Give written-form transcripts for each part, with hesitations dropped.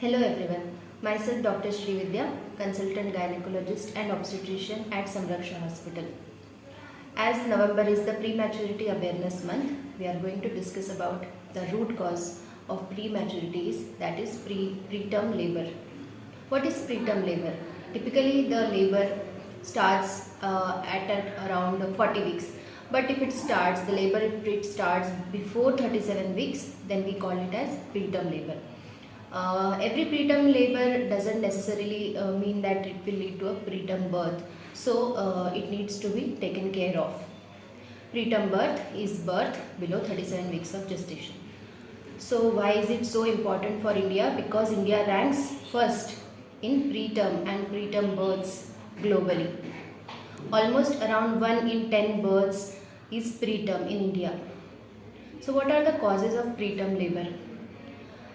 Hello everyone, myself Dr. Srividya, consultant gynecologist and obstetrician at Samraksha Hospital. As November is the Prematurity Awareness Month, we are going to discuss about the root cause of prematurities, that is preterm labor. What is preterm labor? Typically the labor starts at around 40 weeks. But if the labor if it starts before 37 weeks, then we call it as preterm labor. Every preterm labor doesn't necessarily mean that it will lead to a preterm birth. So it needs to be taken care of. Preterm birth is birth below 37 weeks of gestation. So why is it so important for India? Because India ranks first in preterm and preterm births globally. Almost around 1 in 10 births is preterm in India. So what are the causes of preterm labor?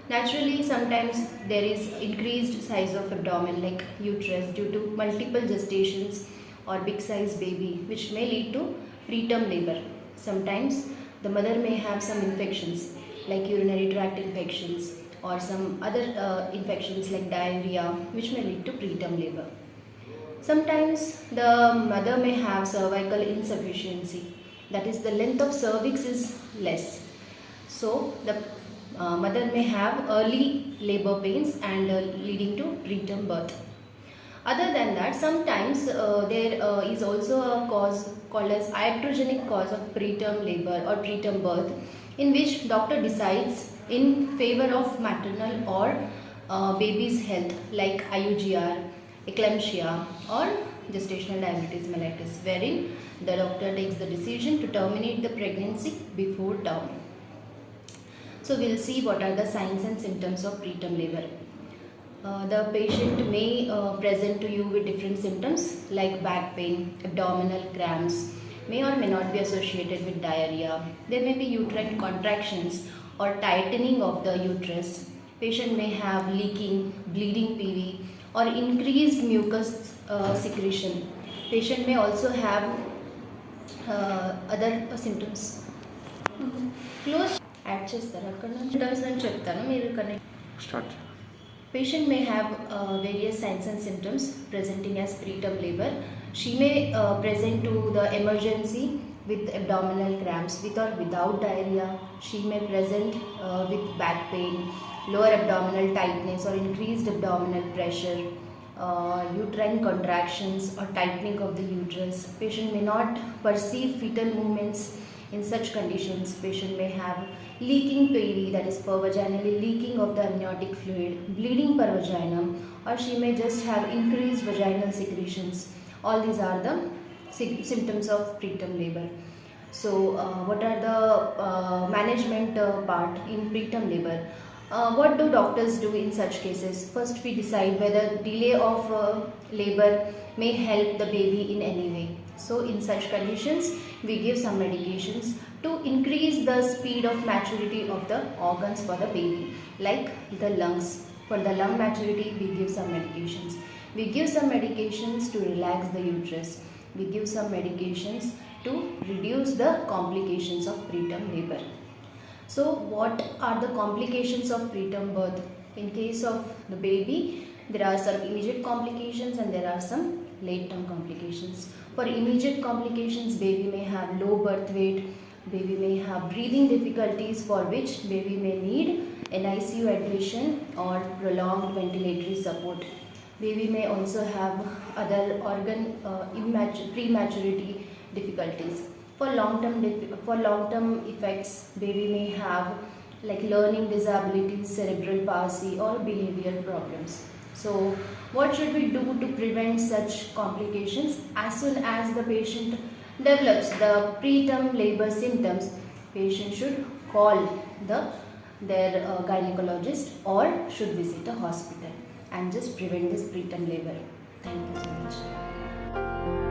Naturally, sometimes there is increased size of abdomen like uterus due to multiple gestations or big size baby, which may lead to preterm labor. Sometimes the mother may have some infections like urinary tract infections or some other infections like diarrhea, which may lead to preterm labor. Sometimes the mother may have cervical insufficiency, that is the length of cervix is less. So the mother may have early labor pains and leading to preterm birth. Other than that, sometimes there is also a cause called as iatrogenic cause of preterm labor or preterm birth, in which doctor decides in favor of maternal or baby's health like IUGR, eclampsia or gestational diabetes mellitus, wherein the doctor takes the decision to terminate the pregnancy before term. So we'll see what are the signs and symptoms of preterm labor. The patient may present to you with different symptoms like back pain, abdominal cramps, may or may not be associated with diarrhea. There may be uterine contractions or tightening of the uterus. Patient may have leaking, bleeding PV or increased mucus secretion. Patient may also have other symptoms. Close add చేస్తారు అక్కడ నుంచి symptoms అని చెప్తాను మీరు connect start. Patient may have various signs and symptoms presenting as preterm labor. She may present to the emergency with abdominal cramps with or without diarrhea. She may present with back pain, lower abdominal tightness or increased abdominal pressure, uterine contractions or tightening of the uterus. Patient may not perceive fetal movements. In such conditions, patient may have leaking PV, that is pervaginally leaking of the amniotic fluid, bleeding per vaginum, or she may just have increased vaginal secretions. All these are the symptoms of preterm labor. So what are the management part in preterm labor? What do doctors do in such cases? First, we decide whether delay of labor may help the baby in any way. So in such conditions, we give some medications to increase the speed of maturity of the organs for the baby, like the lungs. For the lung maturity, we give some medications. We give some medications to relax the uterus. We give some medications to reduce the complications of preterm labor. So what are the complications of preterm birth? In case of the baby, there are some immediate complications and there are some late term complications. For immediate complications, baby may have low birth weight, baby may have breathing difficulties, for which baby may need an ICU admission or prolonged ventilatory support. Baby may also have other organ prematurity difficulties. For long-term effects, baby may have like learning disabilities, cerebral palsy or behavioral problems. So what should we do to prevent such complications? As soon as the patient develops the preterm labor symptoms, patient should call their gynecologist or should visit a hospital and just prevent this preterm labor. Thank you so much.